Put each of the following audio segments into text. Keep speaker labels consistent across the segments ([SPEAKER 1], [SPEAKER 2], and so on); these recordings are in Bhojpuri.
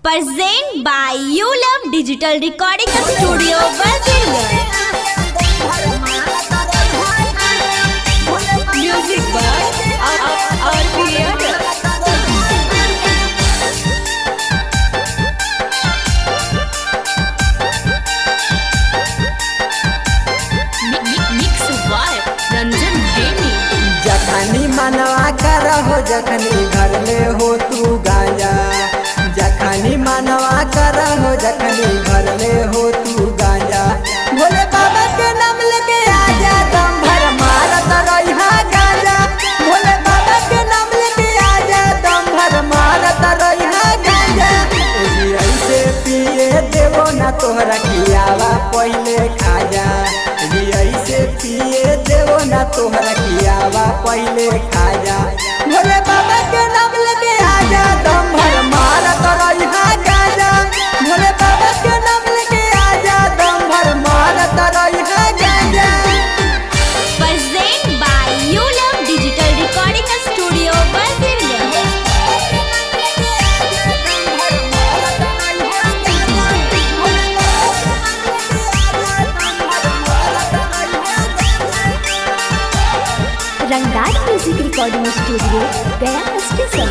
[SPEAKER 1] Present by You Love Digital Recording Studio, Virginia. Music by our creator. Mix by Ranjan Demi.
[SPEAKER 2] जखनी मनवा कर हो जखनी घर में हो तू गांजा। जखनी मनवा कर हो जखनी घर में हो तू गांजा। भोले बाबा के नाम लेके आजा दम भर मारत रहिहा गांजा। भोले बाबा के नाम लेके आजा दम भर मारत रहिहा गांजा। जी ऐसे पिए देवो ना तोहरा कियावा पहले खाजा। जी ऐसे पिए देवो ना तोहरा कियावा पहले खाजा। भोले बाबा के नाम लेके आजा दम भर मारत रहिहा गांजा। भोले बाबा के नाम लेके आजा दम भर मारत रहिहा गांजा।
[SPEAKER 1] Present by You Love Digital Recording Studio, Virginia. रंगदार म्यूजिक रिकॉर्डिंग स्टूडियो, गया स्टेशन।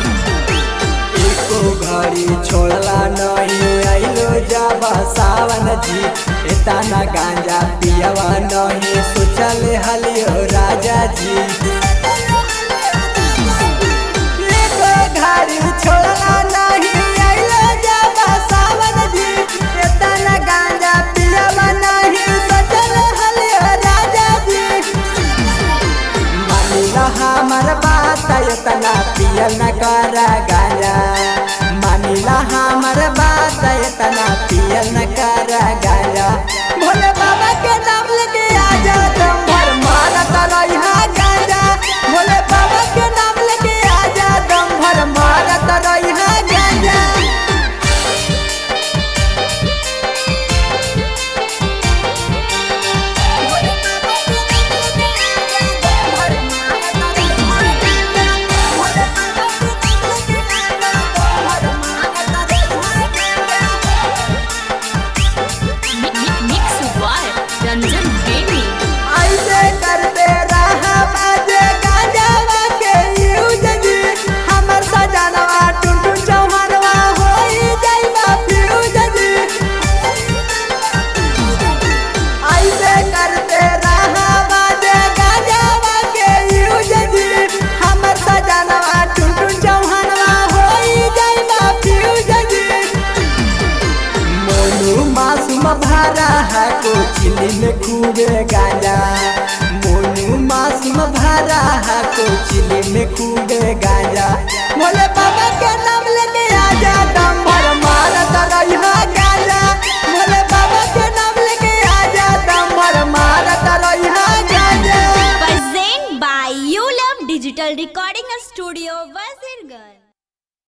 [SPEAKER 2] एको घड़ी छोड़ला नहीं आइलो जाबा सावन जी। एतना गांजा पियवा नहीं सोचल हलियो राजा जी। एको घड़ी छोड़ला नहीं आइलो जाबा सावन जी। एतना गांजा पियवा नहीं सोचल हलियो राजा जी। मानिला हमर बात एतना पियल न कर गांजा। मानिला हमर बात एतना पियल न कर गांजा। भोले बाबा के नाम लेके आजा दम भर मारत रहिहा गांजा। भोले बाबा के नाम लेके आजा दम भर मारत रहिहा गांजा।
[SPEAKER 1] Mix by Ranjan Demi.
[SPEAKER 2] ऐसे करते रहा बाजे गांजावा के यूज जी। हमर सजनवा टुनटुन चौहानवा होई जाइबा फ्यूज जी। ऐसे करते रहा बाजे गांजावा के यूज जी। हमर सजनवा टुनटुन चौहानवा होई जाइबा फ्यूज जी। मोनू मासूम भरा है को चिली में खूबे गांजा।